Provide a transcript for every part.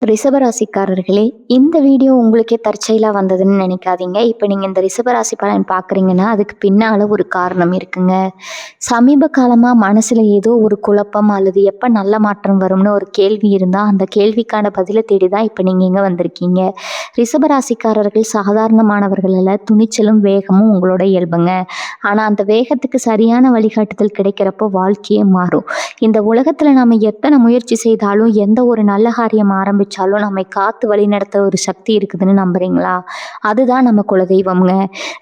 ரிஷபராசிக்காரர்களே, இந்த வீடியோ உங்களுக்கே தற்செயலா வந்ததுன்னு நினைக்காதீங்க. இப்ப நீங்க இந்த ரிஷபராசி பலன் பார்க்குறீங்கன்னா, அதுக்கு பின்னால ஒரு காரணம் இருக்குங்க. சமீப காலமா மனசுல ஏதோ ஒரு குழப்பம் அல்லது எப்ப நல்ல மாற்றம் வரும்னு ஒரு கேள்வி இருந்தா, அந்த கேள்விக்கான பதில தேடி தான் இப்ப நீங்க இங்க வந்திருக்கீங்க. ரிஷபராசிக்காரர்கள் சாதாரணமானவர்கள் அல்ல. துணிச்சலும், வேகமும் உங்களோட இயல்புங்க. ஆனா அந்த வேகத்துக்கு சரியான வழிகாட்டுதல் கிடைக்கிறப்போ வாழ்க்கையே மாறும். இந்த உலகத்துல நாம எத்தனை முயற்சி செய்தாலும், எந்த ஒரு நல்ல காரியம் ஆரம்பிச்சாலும் நம்மை காத்து வழிநடத்த ஒரு சக்தி இருக்குதுன்னு நம்புறீங்களா? அதுதான் நம்ம குலதெய்வம்ங்க.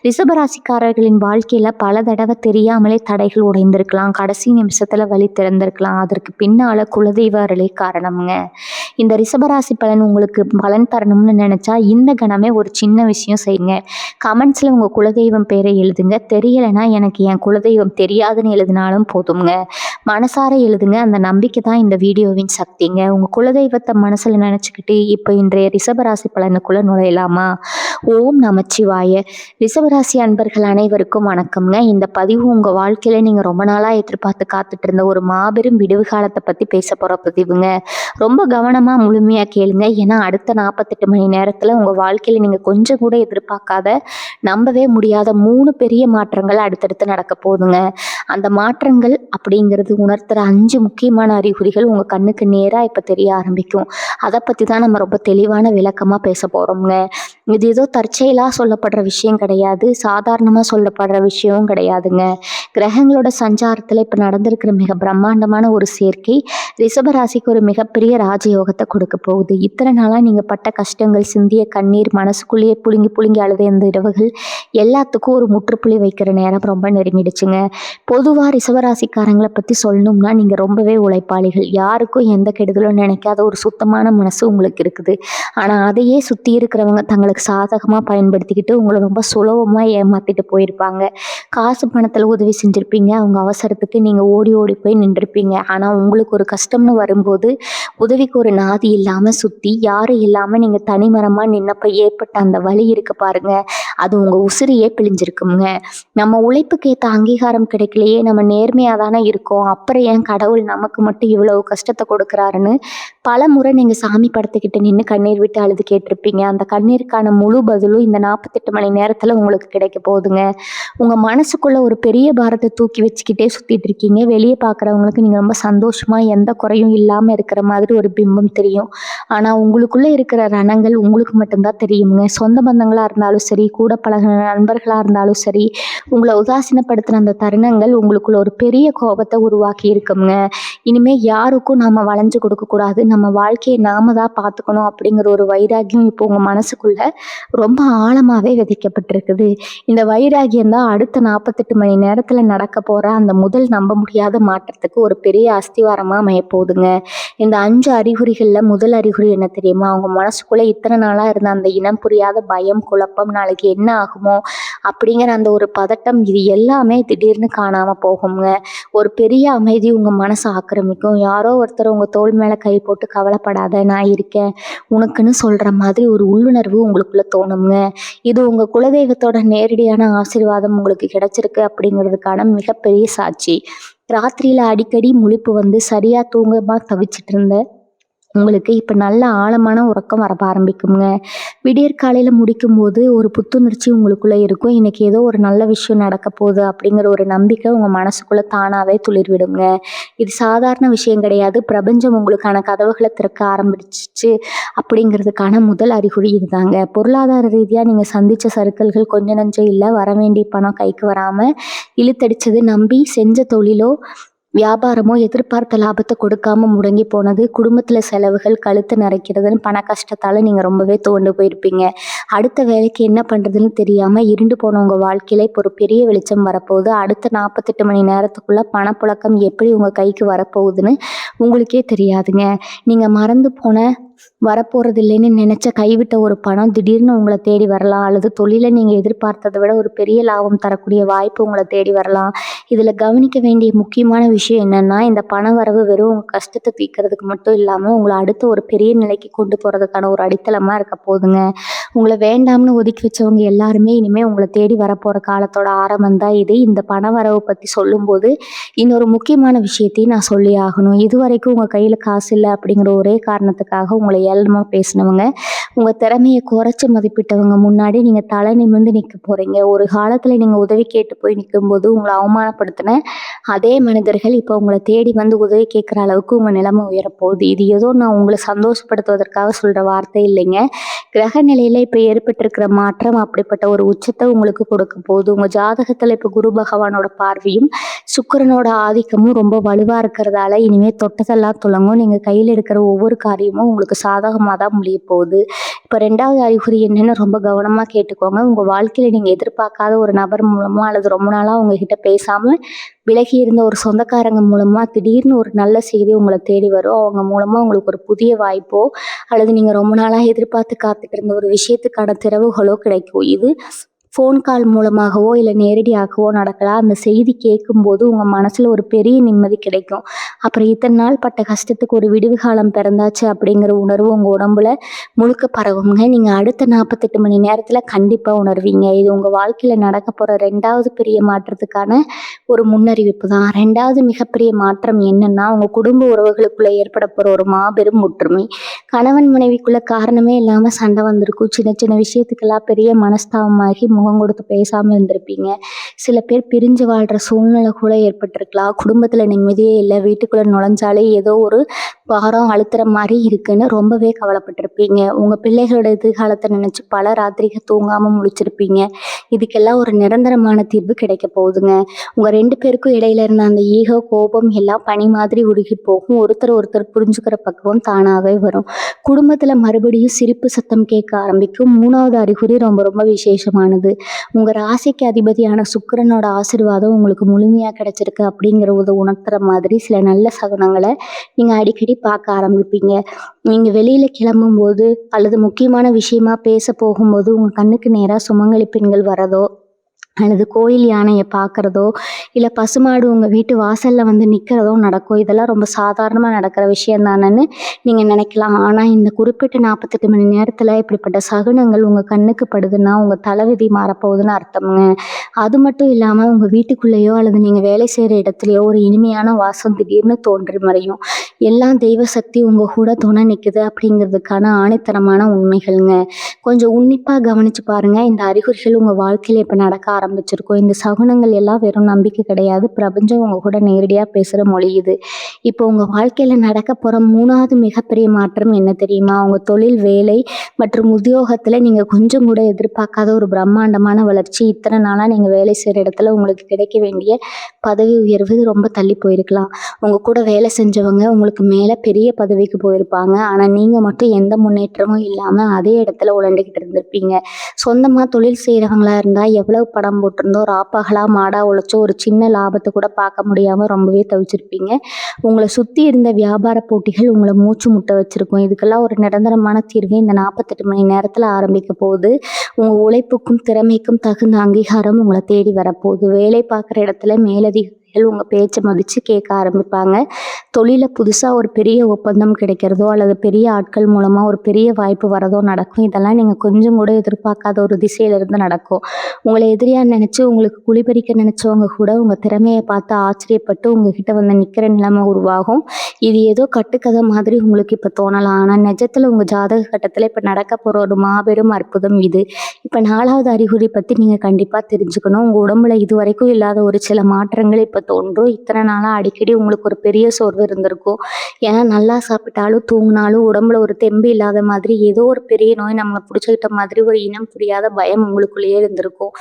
ரிஷபராசிக்காரர்களின் வாழ்க்கையில பல தடவை தெரியாமலே தடைகள் உடைந்திருக்கலாம். கடைசி நிமிஷத்துல வழி திறந்திருக்கலாம். அதற்கு பின்னால குலதெய்வ அருளே காரணம்ங்க. இந்த ரிஷபராசி பலன் உங்களுக்கு பலன் தரணும்னு நினைச்சா இந்த கணமே ஒரு சின்ன விஷயம் செய்யுங்க. கமெண்ட்ஸ்ல உங்க குலதெய்வம் பேரை எழுதுங்க. தெரியலைன்னா எனக்கு என் குலதெய்வம் தெரியாதுன்னு எழுதினாலும் போதுங்க. மனசார எழுதுங்க. அந்த நம்பிக்கை தான் இந்த வீடியோவின் சக்திங்க. உங்க குலதெய்வத்தை மனசுல நினைச்சுக்கிட்டு இப்போ இன்றைய ரிஷபராசி பலனுக்குள்ள நுழையலாமா? ஓம் நமச்சிவாய. ரிஷபராசி அன்பர்கள் அனைவருக்கும் வணக்கம்ங்க. இந்த பதிவு உங்க வாழ்க்கையில நீங்க ரொம்ப நாளா எதிர்பார்த்து காத்துட்டு இருந்த ஒரு மாபெரும் விடுவு காலத்தை பத்தி பேச போற பதிவுங்க. ரொம்ப கவனமா முழுமையா கேளுங்க. ஏன்னா அடுத்த 48 மணி நேரத்துல உங்க வாழ்க்கையில நீங்க கொஞ்சம் கூட எதிர்பார்க்காத, நம்பவே முடியாத 3 பெரிய மாற்றங்கள் அடுத்தடுத்து நடக்க போகுதுங்க. அந்த மாற்றங்கள் அப்படிங்கிறது உணர்த்துற 5 முக்கியமான அறிகுறிகள் உங்க கண்ணுக்கு நேரா இப்ப தெரிய ஆரம்பிக்கும். அதை பத்தி தான் நம்ம ரொம்ப தெளிவான விளக்கமா பேச போறோம்ங்க. இது ஏதோ தற்செயலா சொல்லப்படுற விஷயம் கிடையாது. சாதாரணமா சொல்லப்படுற விஷயமும் கிடையாதுங்க. கிரகங்களோட சஞ்சாரத்துல இப்ப நடந்திருக்கிற மிக பிரம்மாண்டமான ஒரு சேர்க்கை ரிஷபராசிக்கு ஒரு மிகப்பெரிய ராஜயோகத்தை கொடுக்க போகுது. இத்தனை நாளா நீங்க பட்ட கஷ்டங்கள், சிந்திய கண்ணீர், மனசுக்குள்ளேயே புழுங்கி புழுங்கி அழுத இந்த இரவுகள் எல்லாத்துக்கும் ஒரு முற்றுப்புள்ளி வைக்கிற நேரம் ரொம்ப நெருங்கிடுச்சுங்க. பொதுவா ரிஷபராசிக்காரங்களை பத்தி சொல்லணும்னா நீங்க ரொம்பவே உழைப்பாளிகள். யாருக்கும் எந்த கெடுதலும் நினைக்காத ஒரு சுத்தமான மனசு உங்களுக்கு இருக்குது. ஆனா அதையே சுத்தி இருக்கிறவங்க தங்களுக்கு சாதகமா பயன்படுத்திக்கிட்டு உங்களை ரொம்ப சுலபமா ஏமாத்திட்டு போயிருப்பாங்க. காசு பணத்துல உதவி செஞ்சிருப்பீங்க. அவங்க அவசரத்துக்கு நீங்க ஓடி ஓடி போய் நின்றுருப்பீங்க. ஆனா உங்களுக்கு ஒரு கஷ்டம்னு வரும்போது உதவிக்கு ஒரு நாதி இல்லாம சுத்தி யாரும் இல்லாம நீங்க தனிமரமா நின்னப்ப ஏற்பட்ட அந்த வலி இருக்கு பாருங்க, அது உங்க உசிரியே பிழிஞ்சிருக்குங்க. நம்ம உழைப்புக்கு ஏற்ற அங்கீகாரம் கிடைக்கலையே, நம்ம நேர்மையா தானே இருக்கோம், அப்புறம் ஏன் கடவுள் நமக்கு மட்டும் இவ்வளவு கஷ்டத்தை கொடுக்குறாருன்னு பல முறை நீங்க சாமி படத்துக்கிட்ட நின்று கண்ணீர் விட்டு அழுது கேட்டிருப்பீங்க. அந்த கண்ணீருக்கான முழு பதிலும் இந்த 48 மணி நேரத்துல உங்களுக்கு கிடைக்க போகுதுங்க. உங்க மனசுக்குள்ள ஒரு பெரிய பாரத்தை தூக்கி வச்சுக்கிட்டே சுத்திட்டு இருக்கீங்க. வெளியே பார்க்குறவங்களுக்கு நீங்க ரொம்ப சந்தோஷமா எந்த குறையும் இல்லாம இருக்கிற மாதிரி ஒரு பிம்பம் தெரியும். ஆனா உங்களுக்குள்ள இருக்கிற ரணங்கள் உங்களுக்கு மட்டும்தான் தெரியுங்க. சொந்த பந்தங்களா இருந்தாலும் சரி, கூட பழகின நண்பர்களா இருந்தாலும் சரி, உங்களை உதாசீனப்படுத்தின அந்த தருணங்கள் உங்களுக்குள்ள ஒரு பெரிய கோபத்தை உருவாக்கி இருக்குங்க. இனிமே யாருக்கும் நாம வளைஞ்சு கொடுக்க கூடாது, நம்ம வாழ்க்கையை நாம தான் பார்த்துக்கணும் அப்படிங்கிற ஒரு வைராகியம் இப்போ உங்க மனசுக்குள்ள ரொம்ப ஆழமாவே விதைக்கப்பட்டிருக்குது. இந்த வைராகியம் தான் அடுத்த 48 மணி நேரத்துல நடக்க போற அந்த முதல் நம்ப முடியாத மாற்றத்துக்கு ஒரு பெரிய அஸ்திவாரமா அமைய போகுதுங்க. இந்த 5 அறிகுறிகள்ல முதல் அறிகுறி என்ன தெரியுமா? அவங்க மனசுக்குள்ள இத்தனை நாளா இருந்த அந்த இனம் புரியாத பயம், குழப்பம், நாளைக்கு என்ன ஆகுமோ அப்படிங்கிற அந்த ஒரு பதட்டம், இது எல்லாமே திடீர்னு காணாம போகுங்க. ஒரு பெரிய அமைதி உங்க மனசை ஆக்கிரமிக்கும். யாரோ ஒருத்தர் உங்க தோள் மேல கை போட்டு கவலைப்படாத, நான் இருக்கேன் உனக்குன்னு சொல்ற மாதிரி ஒரு உள்ளுணர்வு உங்களுக்குள்ள தோணுங்க. இது உங்க குலதெய்வத்தோட நேரடியான ஆசீர்வாதம் உங்களுக்கு கிடைச்சிருக்கு அப்படிங்கிறதுக்கான மிகப்பெரிய சாட்சி. ராத்திரியில அடிக்கடி முழிப்பு வந்து சரியா தூங்கமா தவிச்சிட்டு இருந்த உங்களுக்கு இப்ப நல்ல ஆழமான உறக்கம் வர ஆரம்பிக்குங்க. விடியற்காலையில முடிக்கும் போது ஒரு புத்துணர்ச்சி உங்களுக்குள்ள இருக்கும். இன்னைக்கு ஏதோ ஒரு நல்ல விஷயம் நடக்க போகுது அப்படிங்கிற ஒரு நம்பிக்கை உங்க மனசுக்குள்ள தானாவே துளிர் விடுங்க. இது சாதாரண விஷயம் கிடையாது. பிரபஞ்சம் உங்களுக்கான கதவுகளை திறக்க ஆரம்பிச்சிச்சு அப்படிங்கிறதுக்கான முதல் அறிகுறி இதுதாங்க. பொருளாதார ரீதியா நீங்க சந்திச்ச சறுக்கல்கள் கொஞ்சம் நஞ்சம் இல்லை. வர வேண்டிய பணம் கைக்கு வராம இழுத்தடிச்சது, நம்பி செஞ்ச தொழிலோ வியாபாரமோ எதிர்பார்த்த லாபத்தை கொடுக்காம முடங்கி போனது, குடும்பத்துல செலவுகள் கழுத்து நரைக்கிறதுன்னு பண கஷ்டத்தால நீங்க ரொம்பவே துவண்டு போயிருப்பீங்க. அடுத்த வேலைக்கு என்ன பண்றதுன்னு தெரியாம இருண்டு போன உங்க வாழ்க்கையில இப்போ ஒரு பெரிய வெளிச்சம் வரப்போகுது. அடுத்த 48 மணி நேரத்துக்குள்ள பணப்புழக்கம் எப்படி உங்க கைக்கு வரப்போகுதுன்னு உங்களுக்கே தெரியாதுங்க. நீங்க மறந்து போன, வரப்போறது இல்லைன்னு நினைச்ச கைவிட்ட ஒரு பணம் திடீர்னு உங்களை தேடி வரலாம். அல்லது தொழிலை நீங்க எதிர்பார்த்ததை விட ஒரு பெரிய லாபம் தரக்கூடிய வாய்ப்பு உங்களை தேடி வரலாம். இதுல கவனிக்க வேண்டிய முக்கியமான விஷயம் என்னன்னா, இந்த பண வரவு வெறும் உங்க கஷ்டத்தை தீர்க்கறதுக்கு மட்டும் இல்லாம உங்களை அடுத்த ஒரு பெரிய நிலைக்கு கொண்டு போறதுக்கான ஒரு அடித்தளமா இருக்க போகுதுங்க. உங்களை வேண்டாம்னு ஒதுக்கி வச்சவங்க எல்லாருமே இனிமே உங்களை தேடி வரப்போற காலத்தோட ஆரம்பம் தான் இது. இந்த பண வரவு பத்தி சொல்லும்போது இன்னொரு முக்கியமான விஷயத்தையும் நான் சொல்லி ஆகணும். இதுவரைக்கும் உங்க கையில காசு இல்லை அப்படிங்கிற ஒரே காரணத்துக்காக உங்களை ஏளனமா பேசினவங்க, உங்க திறமைய குறைச்சு மதிப்பிட்டவங்க முன்னாடி நீங்க தலை நிமிர்ந்து நிக்க போறீங்க. ஒரு காலத்துல நீங்க உதவி கேட்டு போய் நிக்கும்போது உங்கள அவமானப்படுத்தின அதே மனிதர்கள் இப்ப உங்கள தேடி வந்து உதவி கேட்கிற அளவுக்கு உங்க நிலைமை உயரப்போகுது. இது ஏதோ நான் உங்கள சந்தோஷப்படுத்துவதற்காக சொல்ற வார்த்தை இல்லைங்க. கிரக நிலையில இப்ப ஏற்பட்டிருக்கிற மாற்றம் அப்படிப்பட்ட ஒரு உச்சத்தை உங்களுக்கு கொடுக்க போகுது. உங்க ஜாதகத்துல இப்ப குரு பகவானோட பார்வையும் சுக்கிரனோட ஆதிக்கமும் ரொம்ப வலுவா இருக்கிறதால இனிமே தொட்டதெல்லாம் துலங்கும். நீங்க கையில இருக்கிற ஒவ்வொரு காரியமும் உங்களுக்கு சாதகமா தான் முடிய போகுது. இப்ப 2வது அறிகுறி என்னன்னு ரொம்ப கவனமா கேட்டுக்கோங்க. உங்க வாழ்க்கையில நீங்க எதிர்பார்க்காத ஒரு நபர் மூலமா அல்லது ரொம்ப நாளா உங்ககிட்ட பேசாம விலகி இருந்த ஒரு சொந்தக்காரங்க மூலமா திடீர்னு ஒரு நல்ல செய்தி உங்களை தேடி வரும். அவங்க மூலமா உங்களுக்கு ஒரு புதிய வாய்ப்போ அல்லது நீங்க ரொம்ப நாளா எதிர்பார்த்து காத்துட்டு இருந்த ஒரு விஷயத்துக்கான திறவுகளோ கிடைக்கும். இது ஃபோன் கால் மூலமாகவோ இல்லை நேரடியாகவோ நடக்கலாம். அந்த செய்தி கேட்கும்போது உங்கள் மனசில் ஒரு பெரிய நிம்மதி கிடைக்கும். அப்புறம் இத்தனை நாள் பட்ட கஷ்டத்துக்கு ஒரு விடிவு காலம் பிறந்தாச்சு அப்படிங்கிற உணர்வு உங்கள் உடம்புல முழுக்க பரவுங்க. நீங்கள் அடுத்த 48 மணி நேரத்தில் கண்டிப்பாக உணர்வீங்க. இது உங்கள் வாழ்க்கையில் நடக்க போகிற 2வது பெரிய மாற்றத்துக்கான ஒரு முன்னறிவிப்பு தான். 2வது மிகப்பெரிய மாற்றம் என்னன்னா, உங்கள் குடும்ப உறவுகளுக்குள்ளே ஏற்பட போகிற ஒரு மாபெரும் ஒற்றுமை. கணவன் மனைவிக்குள்ள காரணமே இல்லாமல் சண்டை வந்திருக்கும். சின்ன சின்ன விஷயத்துக்கெல்லாம் பெரிய மனஸ்தாபமாகி முகம் கொடுத்து பேசாமல் இருந்திருப்பீங்க. சில பேர் பிரிஞ்சு வாழ்கிற சூழ்நிலை கூட ஏற்பட்டிருக்கலாம். குடும்பத்தில் நிம்மதியே இல்லை, வீட்டுக்குள்ளே நுழைஞ்சாலே ஏதோ ஒரு பாரம் அழுத்துற மாதிரி இருக்குன்னு ரொம்பவே கவலைப்பட்டிருப்பீங்க. உங்கள் பிள்ளைகளோட எதிர்காலத்தை நினச்சி பல ராத்திரிகள் தூங்காமல் முழிச்சிருப்பீங்க. இதுக்கெல்லாம் ஒரு நிரந்தரமான தீர்வு கிடைக்க போகுதுங்க. உங்கள் 2 பேருக்கும் இடையில இருந்த அந்த ஈகோ, கோபம் எல்லாம் பனி மாதிரி உருகி போகும். ஒருத்தர் ஒருத்தர் புரிஞ்சுக்கிற பக்குவம் தானாகவே வரும். குடும்பத்தில் மறுபடியும் சிரிப்பு சத்தம் கேட்க ஆரம்பிக்கும். 3வது அறிகுறி ரொம்ப ரொம்ப விசேஷமானது. உங்கள் ராசிக்கு அதிபதியான சுக்கிரனோட ஆசீர்வாதம் உங்களுக்கு முழுமையாக கிடைச்சிருக்கு அப்படிங்கிறத உணர்த்துற மாதிரி சில நல்ல சகுனங்களை நீங்கள் அடிக்கடி பார்க்க ஆரம்பிப்பீங்க. நீங்கள் வெளியில் கிளம்பும்போது அல்லது முக்கியமான விஷயமா பேச போகும்போது உங்கள் கண்ணுக்கு நேராக சுமங்கலி பெண்கள் வரதோ அல்லது கோயில் யானையை பார்க்குறதோ இல்லை பசுமாடு உங்கள் வீட்டு வாசலில் வந்து நிற்கிறதோ நடக்கும். இதெல்லாம் ரொம்ப சாதாரணமாக நடக்கிற விஷயம் தானேன்னு நீங்கள் நினைக்கலாம். ஆனால் இந்த குறிப்பிட்ட 48 மணி நேரத்தில் இப்படிப்பட்ட சகுனங்கள் உங்கள் கண்ணுக்கு படுதுன்னா உங்கள் தலைவிதி மாறப்போகுதுன்னு அர்த்தமுங்க. அது மட்டும் இல்லாமல் உங்கள் வீட்டுக்குள்ளேயோ அல்லது நீங்கள் வேலை செய்கிற இடத்துலையோ ஒரு இனிமையான வாசம் திடீர்னு தோன்றி மறையும். எல்லாம் தெய்வ சக்தி உங்கள் கூட துணை நிற்குது அப்படிங்கிறதுக்கான ஆணித்தரமான உண்மைகள்ங்க. கொஞ்சம் உன்னிப்பாக கவனித்து பாருங்கள். இந்த அறிகுறிகள் உங்கள் வாழ்க்கையில் இப்போ நடக்க ஆரம்பிச்சிருக்கும். இந்த சகுனங்கள் எல்லாம் வெறும் நம்பிக்கை கிடையாது, பிரபஞ்சம் உங்க கூட நேரடியாக பேசுகிற மொழி இது. இப்போ உங்கள் வாழ்க்கையில் நடக்க போகிற 3வது மிகப்பெரிய மாற்றம் என்ன தெரியுமா? உங்கள் தொழில், வேலை மற்றும் உத்தியோகத்தில் நீங்கள் கொஞ்சம் கூட எதிர்பார்க்காத ஒரு பிரம்மாண்டமான வளர்ச்சி. இத்தனை நாளாக நீங்கள் வேலை செய்கிற இடத்துல உங்களுக்கு கிடைக்க வேண்டிய பதவி உயர்வு ரொம்ப தள்ளி போயிருக்கலாம். உங்கள் கூட வேலை செஞ்சவங்க உங்களுக்கு மேலே பெரிய பதவிக்கு போயிருப்பாங்க. ஆனால் நீங்கள் மட்டும் எந்த முன்னேற்றமும் இல்லாமல் அதே இடத்துல உழண்டுக்கிட்டு இருந்திருப்பீங்க. சொந்தமாக தொழில் செய்கிறவங்களா இருந்தால் எவ்வளவு படம் போட்டிருந்தோம், ராப்பகலா மாடா உழைச்சோ ஒரு சின்ன லாபத்தை கூட பார்க்க முடியாமல் ரொம்பவே தவிச்சிருப்பீங்க. உங்களை சுற்றி இருந்த வியாபார போட்டிகள் உங்களை மூச்சு முட்ட வச்சுருக்கும். இதுக்கெல்லாம் ஒரு நிரந்தரமான தீர்வு இந்த 48 மணி நேரத்தில் ஆரம்பிக்க போகுது. உங்கள் உழைப்புக்கும் திறமைக்கும் தகுந்த அங்கீகாரம் உங்களை தேடி வரப்போகுது. வேலை பார்க்குற இடத்துல மேலதிகாரிகள் உங்கள் பேச்சை மதித்து கேட்க ஆரம்பிப்பாங்க. தொழிலில் புதுசாக ஒரு பெரிய ஒப்பந்தம் கிடைக்கிறதோ அல்லது பெரிய ஆட்கள் மூலமாக ஒரு பெரிய வாய்ப்பு வரதோ நடக்கும். இதெல்லாம் நீங்கள் கொஞ்சம் கூட எதிர்பார்க்காத ஒரு திசையிலிருந்து நடக்கும். உங்களை எதிரியாக நினச்சி உங்களுக்கு குழிபறிக்க நினச்சவங்க கூட உங்கள் திறமையை பார்த்து ஆச்சரியப்பட்டு உங்ககிட்ட வந்து நிற்கிற நிலைமை உருவாகும். இது ஏதோ கட்டுக்கதை மாதிரி உங்களுக்கு இப்போ தோணலாம். ஆனால் நிஜத்தில் உங்கள் ஜாதக கட்டத்தில் இப்போ நடக்க போகிற ஒரு மாபெரும் அற்புதம் இது. இப்போ 4வது அறிகுறி பற்றி நீங்கள் கண்டிப்பாக தெரிஞ்சுக்கணும். உங்கள் உடம்புல இது வரைக்கும் இல்லாத ஒரு சில மாற்றங்கள் இப்போ தோன்றும். இத்தனை நாளாக அடிக்கடி உங்களுக்கு ஒரு பெரிய சோர்வு இருந்திருக்கும். ஏன்னா நல்லா சாப்பிட்டாலும் தூங்கினாலும் உடம்புல ஒரு தெம்பு இல்லாத மாதிரி ஏதோ ஒரு பெரிய நோய் நம்மளை பிடிச்சிக்கிட்ட மாதிரி ஒரு இனம் புரியாத பயம் உங்களுக்குள்ளேயே இருந்திருக்கும்.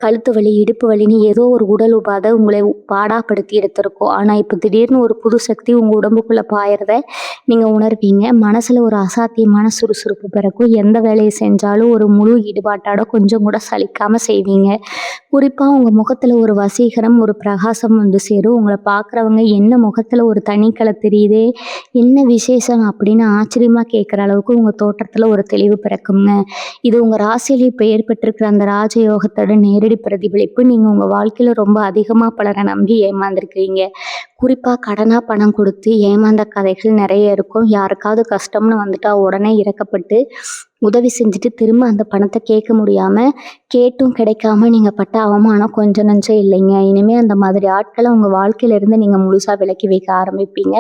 கழுத்து வலி, இடுப்பு வலின்னு ஏதோ ஒரு உடல் உபாதை உங்களை பாடாப்படுத்தி எடுத்திருக்கும். ஆனால் இப்போ திடீர்னு ஒரு புது சக்தி உங்கள் உடம்புக்குள்ளே பாயறத நீங்கள் உணர்வீங்க. மனசில் ஒரு அசாத்தியமான சுறுசுறுப்பு பிறக்கும். எந்த வேலையை செஞ்சாலும் ஒரு முழு ஈடுபாட்டோட கொஞ்சம் கூட சலிக்காமல் செய்வீங்க. குறிப்பாக உங்கள் முகத்தில் ஒரு வசீகரம், ஒரு பிரகாசம் வந்து சேரும். உங்களை பார்க்குறவங்க என்ன முகத்தில் ஒரு தனிக்கலை தெரியுதே, என்ன விசேஷம் அப்படின்னு ஆச்சரியமாக கேட்குற அளவுக்கு உங்கள் தோற்றத்தில் ஒரு தெளிவு பிறக்குங்க. இது உங்கள் ராசியில் இப்போ ஏற்பட்டிருக்கிற அந்த ராஜயோகத்தோட நேரடி பிரதிபலிப்பு. நீங்கள் உங்கள் வாழ்க்கையில் ரொம்ப அதிகமாக பலரை நம்பி ஏமாந்துருக்கிறீங்க. குறிப்பாக கடனாக பணம் கொடுத்து ஏமாந்த கதைகள் நிறைய இருக்கும். யாருக்காவது கஷ்டம்னு வந்துட்டா உடனே இறக்கப்பட்டு உதவி செஞ்சுட்டு திரும்ப அந்த பணத்தை கேட்க முடியாமல், கேட்டும் கிடைக்காம நீங்கள் பட்ட அவமானம் கொஞ்சம் நஞ்சம் இல்லைங்க. இனிமேல் அந்த மாதிரி ஆட்களை உங்கள் வாழ்க்கையிலேருந்து நீங்கள் முழுசாக விலக்கி வைக்க ஆரம்பிப்பீங்க.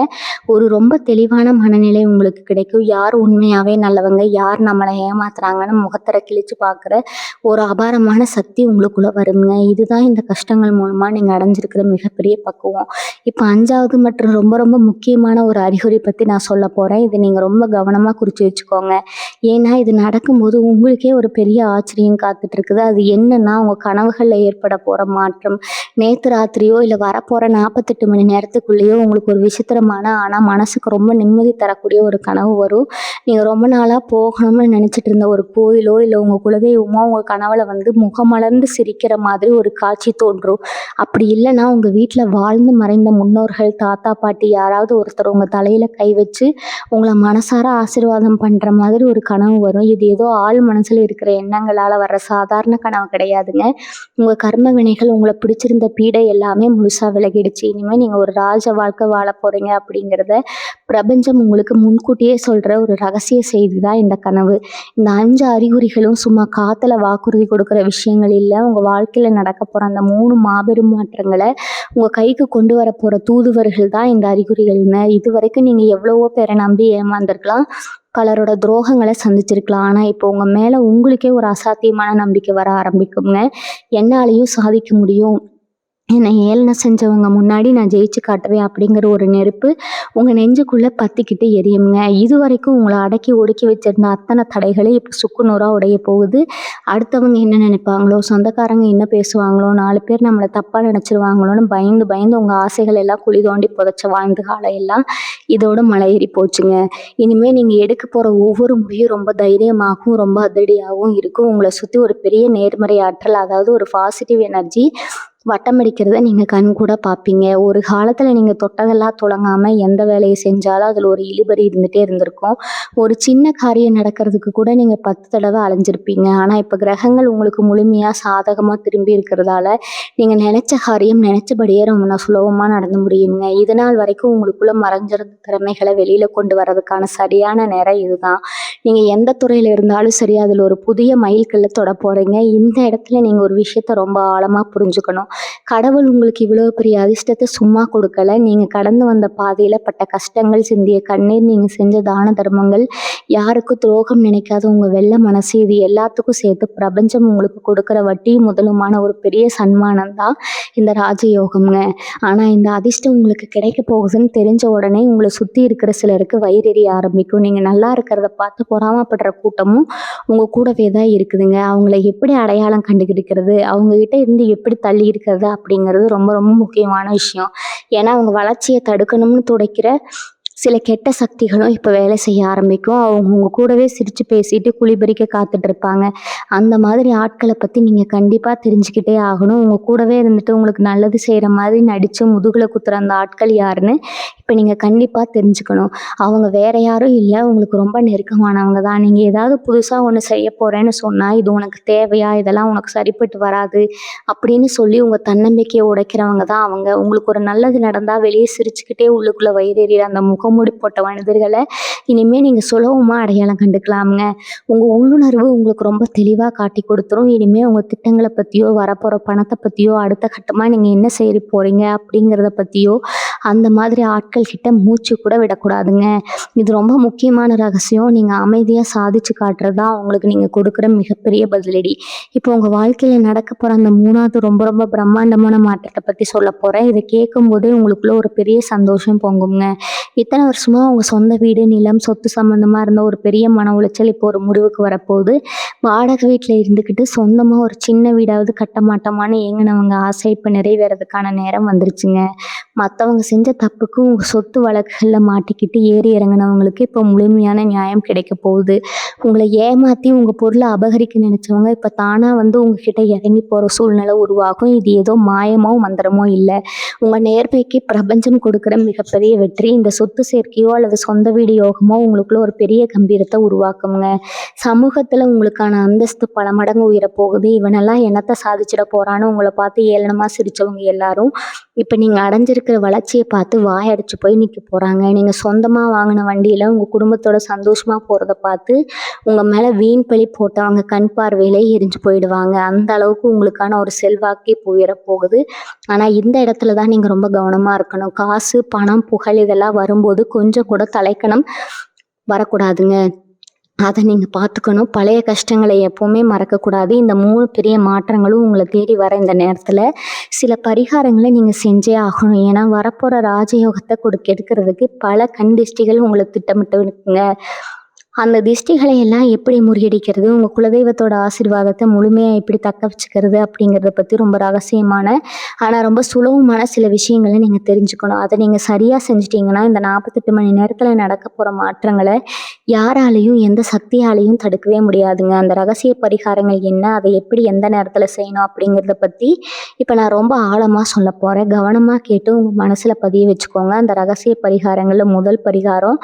ஒரு ரொம்ப தெளிவான மனநிலை உங்களுக்கு கிடைக்கும். யார் உண்மையாகவே நல்லவங்க, யார் நம்மளை ஏமாத்துறாங்கன்னு முகத்தரை கிழிச்சு பார்க்குற ஒரு அபாரமான சக்தி உங்களுக்குள்ளே வருங்க. இதுதான் இந்த கஷ்டங்கள் மூலமாக நீங்கள் அடைஞ்சிருக்கிற மிகப்பெரிய பக்குவம். இப்போ 5வது மற்றும் ரொம்ப ரொம்ப முக்கியமான ஒரு அறிகுறி பற்றி நான் சொல்ல போகிறேன். இது நீங்கள் ரொம்ப கவனமாக குறித்து வச்சுக்கோங்க. ஏன்னா இது நடக்கும்போது உங்களுக்கே ஒரு பெரிய ஆச்சரியம் காத்துட்ருக்குது. அது என்னன்னா, உங்கள் கனவுகளில் ஏற்பட போகிற மாற்றம். நேற்று ராத்திரியோ இல்லை வரப்போகிற 48 மணி நேரத்துக்குள்ளேயோ உங்களுக்கு ஒரு விசித்திரமான ஆனால் மனசுக்கு ரொம்ப நிம்மதி தரக்கூடிய ஒரு கனவு வரும். நீங்கள் ரொம்ப நாளாக போகணும்னு நினச்சிட்டு இருந்த ஒரு கோயிலோ இல்லை உங்கள் குலதெய்வமோ உங்கள் கனவுல வந்து முகமலர்ந்து சிரிக்கிற மாதிரி ஒரு காட்சி தோன்றும். அப்படி இல்லைன்னா உங்கள் வீட்டில் வாழ்ந்து மறைந்த முன்னோர்கள், தாத்தா பாட்டி யாராவது ஒருத்தர் உங்கள் தலையில் கை வச்சு உங்களை மனசார ஆசீர்வாதம் பண்ணுற மாதிரி ஒரு கனவு வரும். இது ஏதோ ஆள் மனசில் இருக்கிற எண்ணங்களால் வர்ற சாதாரண கனவு கிடையாதுங்க. உங்கள் கர்ம வினைகள், உங்களை பிடிச்சிருந்த பீடை எல்லாமே முழுசாக விலகிடுச்சு. இனிமேல் நீங்கள் ஒரு ராஜ வாழ்க்கை வாழ போகிறீங்க அப்படிங்கிறத பிரபஞ்சம் உங்களுக்கு முன்கூட்டியே சொல்கிற ஒரு ரகசிய செய்தி தான் இந்த கனவு. இந்த 5 அறிகுறிகளும் சும்மா காற்றுல வாக்குறுதி கொடுக்குற விஷயங்கள் இல்லை. உங்கள் வாழ்க்கையில் நடக்க போகிற அந்த 3 மாபெரும் மாற்றங்களை உங்கள் கைக்கு கொண்டு வர போகிற தூதுவர்கள் தான் இந்த அறிகுறிகள்ங்க. இது வரைக்கும் நீங்கள் எவ்வளவோ பேரை நம்பி ஏமாந்துருக்கலாம், பலரோட துரோகங்களை சந்திச்சிருக்கலாம். ஆனால் இப்போ உங்கள் மேலே உங்களுக்கே ஒரு அசாத்தியமான நம்பிக்கை வர ஆரம்பிக்குங்க. என்னாலையும் சாதிக்க முடியும், என்னை ஏளனம் செஞ்சவங்க முன்னாடி நான் ஜெயிச்சு காட்டுவேன் அப்படிங்கிற ஒரு நெருப்பு உங்கள் நெஞ்சுக்குள்ளே பற்றிக்கிட்டு எரியுங்க. இது வரைக்கும் உங்களை அடக்கி ஒடுக்கி வச்சிருந்த அத்தனை தடைகளே இப்போ சுக்குநூறாக உடைய போகுது. அடுத்தவங்க என்ன நினைப்பாங்களோ, சொந்தக்காரங்க என்ன பேசுவாங்களோ, 4 பேர் நம்மளை தப்பாக நினச்சிருவாங்களோன்னு பயந்து பயந்து உங்கள் ஆசைகள் எல்லாம் குழி தோண்டி புதைச்ச வாழ்ந்த காலம் எல்லாம் இதோட மலையேறி போச்சுங்க. இனிமேல் நீங்கள் எடுக்க போகிற ஒவ்வொரு முடியும் ரொம்ப தைரியமாகவும் ரொம்ப அதிரடியாகவும் இருக்கும். உங்களை சுற்றி ஒரு பெரிய நேர்மறை ஆற்றல், அதாவது ஒரு பாசிட்டிவ் எனர்ஜி வட்டமடிக்கிறத நீங்கள் கண் கூட பார்ப்பீங்க. ஒரு காலத்தில் நீங்கள் தொட்டதெல்லாம் தொடங்காமல் எந்த வேலையை செஞ்சாலும் அதில் ஒரு இழுபறி இருந்துகிட்டே இருந்திருக்கும். ஒரு சின்ன காரியம் நடக்கிறதுக்கு கூட நீங்கள் 10 தடவை அலைஞ்சிருப்பீங்க. ஆனால் இப்போ கிரகங்கள் உங்களுக்கு முழுமையாக சாதகமாக திரும்பி இருக்கிறதால நீங்கள் நினச்ச காரியம் நினச்சபடியே ரொம்ப சுலபமாக நடந்து முடியுங்க. இது நாள் வரைக்கும் உங்களுக்குள்ளே மறைஞ்சிருந்த திறமைகளை வெளியில் கொண்டு வர்றதுக்கான சரியான நேரம் இதுதான். நீங்கள் எந்த துறையில் இருந்தாலும் சரி, அதில் ஒரு புதிய மைல்கல்லை தொட போகிறீங்க. இந்த இடத்துல நீங்கள் ஒரு விஷயத்த ரொம்ப ஆழமாக புரிஞ்சுக்கணும். கடவுள் உங்களுக்கு இவ்வளோ பெரிய அதிர்ஷ்டத்தை சும்மா கொடுக்கல. நீங்கள் கடந்து வந்த பாதையில் பட்ட கஷ்டங்கள், சிந்திய கண்ணீர், நீங்கள் செஞ்ச தான தர்மங்கள், யாருக்கும் துரோகம் நினைக்காத உங்கள் வெள்ளை மனசு, இது எல்லாத்துக்கும் சேர்த்து பிரபஞ்சம் உங்களுக்கு கொடுக்குற வட்டி முதலுமான ஒரு பெரிய சன்மானம் தான் இந்த ராஜயோகம்ங்க. ஆனால் இந்த அதிர்ஷ்டம் உங்களுக்கு கிடைக்க போகுதுன்னு தெரிஞ்ச உடனே உங்களை சுற்றி இருக்கிற சிலருக்கு வயிறெறிய ஆரம்பிக்கும். நீங்கள் நல்லா இருக்கிறத பார்த்து பொறாமப்படுற கூட்டமும் உங்கள் கூடவே தான் இருக்குதுங்க. அவங்கள எப்படி அடையாளம் கண்டுபிடிக்கிறது, அவங்கக்கிட்ட இருந்து எப்படி தள்ளி இருக்கிறது அப்படிங்கிறது ரொம்ப ரொம்ப முக்கியமான விஷயம். ஏன்னா அவங்க வளர்ச்சியை தடுக்கணும்னு துடைக்கிற சில கெட்ட சக்திகளும் இப்போ வேலை செய்ய ஆரம்பிக்கும். அவங்க உங்கள் கூடவே சிரித்து பேசிட்டு குழிபறிக்க காத்துட்டு இருப்பாங்க. அந்த மாதிரி ஆட்களை பற்றி நீங்கள் கண்டிப்பாக தெரிஞ்சுக்கிட்டே ஆகணும். உங்கள் கூடவே இருந்துட்டு உங்களுக்கு நல்லது செய்கிற மாதிரி நடித்து முதுகில் குத்துற அந்த ஆட்கள் யாருன்னு இப்போ நீங்கள் கண்டிப்பாக தெரிஞ்சுக்கணும். அவங்க வேற யாரும் இல்லை, உங்களுக்கு ரொம்ப நெருக்கமானவங்க தான். நீங்கள் ஏதாவது புதுசாக ஒன்று செய்ய போகிறேன்னு சொன்னால், இது உனக்கு தேவையா, இதெல்லாம் உனக்கு சரிப்பட்டு வராது அப்படின்னு சொல்லி உங்கள் தன்னம்பிக்கையை உடைக்கிறவங்க தான் அவங்க. உங்களுக்கு ஒரு நல்லது நடந்தால் வெளியே சிரிச்சுக்கிட்டே உள்ளுக்குள்ளே வயிறெறிகிற அந்த முகமூடி போட்ட மனிதர்களை இனிமேல் நீங்கள் சுலபமாக அடையாளம் கண்டுக்கலாமுங்க. உங்கள் உள்ளுணர்வு உங்களுக்கு ரொம்ப தெளிவாக காட்டி கொடுத்துரும். இனிமேல் உங்கள் திட்டங்களை பற்றியோ, வரப்போகிற பணத்தை பற்றியோ, அடுத்த கட்டமாக நீங்கள் என்ன செய்ய போகிறீங்க அப்படிங்கிறத பற்றியோ அந்த மாதிரி ஆட்கள் கிட்ட மூச்சு கூட விடக்கூடாதுங்க. இது ரொம்ப முக்கியமான ரகசியம். நீங்கள் அமைதியாக சாதிச்சு காட்டுறது தான் உங்களுக்கு நீங்கள் கொடுக்குற மிகப்பெரிய பதிலடி. இப்போ உங்கள் வாழ்க்கையில் நடக்க போகிற அந்த 3வது ரொம்ப ரொம்ப பிரம்மாண்டமான மாற்றத்தை பற்றி சொல்ல போகிறேன். இதை கேட்கும் போதே உங்களுக்குள்ள ஒரு பெரிய சந்தோஷம் பொங்குங்க. இத்தனை வருஷமாக உங்கள் சொந்த வீடு, நிலம், சொத்து சம்மந்தமாக இருந்த ஒரு பெரிய மன உளைச்சல் இப்போ ஒரு முடிவுக்கு வரப்போகுது. வாடகை வீட்டில் இருந்துக்கிட்டு சொந்தமாக ஒரு சின்ன வீடாவது கட்ட மாட்டோமான்னு ஏங்கினவங்க ஆசை இப்போ நிறைவேறதுக்கான நேரம் வந்துருச்சுங்க. மற்றவங்க செஞ்ச தப்புக்கு உங்கள் சொத்து வழக்குகளில் மாட்டிக்கிட்டு ஏறி இறங்கினவங்களுக்கு இப்போ முழுமையான நியாயம் கிடைக்க போகுது. உங்களை ஏமாற்றி உங்கள் பொருளை அபகரிக்க நினச்சவங்க இப்போ தானாக வந்து உங்ககிட்ட இறங்கி போகிற சூழ்நிலை உருவாகும். இது ஏதோ மாயமோ மந்திரமோ இல்லை, உங்கள் நேர்மைக்கு பிரபஞ்சம் கொடுக்குற மிகப்பெரிய வெற்றி. இந்த சொத்து சேர்க்கையோ அல்லது சொந்த வீடு யோகமோ உங்களுக்குள்ள ஒரு பெரிய கம்பீரத்தை உருவாக்குங்க. சமூகத்தில் உங்களுக்கான அந்தஸ்து பல மடங்கு உயர போகுது. இவனெல்லாம் என்னத்தை சாதிச்சிட போகிறான்னு உங்களை பார்த்து ஏளனமாக சிரித்தவங்க எல்லாரும் இப்போ நீங்கள் அடைஞ்சிருக்கிற வளர்ச்சியை காட்சியை பார்த்து வாயடைச்சு போய் நிற்க போகிறாங்க. நீங்கள் சொந்தமாக வாங்கின வண்டியில் உங்கள் குடும்பத்தோட சந்தோஷமாக போகிறத பார்த்து உங்கள் மேலே வீண் பழி போட்டவங்க கண் பார்வையிலே எரிஞ்சு போயிடுவாங்க. அந்த அளவுக்கு உங்களுக்கான ஒரு செல்வாக்கே போயிடப்போகுது. ஆனால் இந்த இடத்துல தான் நீங்கள் ரொம்ப கவனமாக இருக்கணும். காசு, பணம், புகழ் இதெல்லாம் வரும்போது கொஞ்சம் கூட தலைக்கணம் வரக்கூடாதுங்க. அதை நீங்கள் பார்த்துக்கணும். பழைய கஷ்டங்களை எப்போவுமே மறக்கக்கூடாது. இந்த 3 பெரிய மாற்றங்களும் உங்களை தேடி வர இந்த நேரத்தில் சில பரிகாரங்களை நீங்கள் செஞ்சே ஆகணும். ஏன்னா வரப்போகிற ராஜயோகத்தை கெடுக்கிறதுக்கு பல கண் திஷ்டிகள் உங்களுக்கு திட்டமிட்டு இருக்குங்க. அந்த திஷ்டிகளை எல்லாம் எப்படி முறியடிக்கிறது, உங்கள் குலதெய்வத்தோட ஆசீர்வாதத்தை முழுமையாக எப்படி தக்க வச்சுக்கிறது அப்படிங்கிறத பற்றி ரொம்ப ரகசியமான ஆனால் ரொம்ப சுலபமான சில விஷயங்களை நீங்கள் தெரிஞ்சுக்கணும். அதை நீங்கள் சரியாக செஞ்சிட்டிங்கன்னா இந்த 48 மணி நேரத்தில் நடக்க போகிற மாற்றங்களை யாராலையும் எந்த சக்தியாலையும் தடுக்கவே முடியாதுங்க. அந்த ரகசிய பரிகாரங்கள் என்ன, அதை எப்படி எந்த நேரத்தில் செய்யணும் அப்படிங்கிறத பற்றி இப்போ நான் ரொம்ப ஆழமாக சொல்ல போகிறேன். கவனமாக கேட்டு உங்கள் மனசில் பதிய வச்சுக்கோங்க. அந்த ரகசிய பரிகாரங்களில் முதல் பரிகாரம்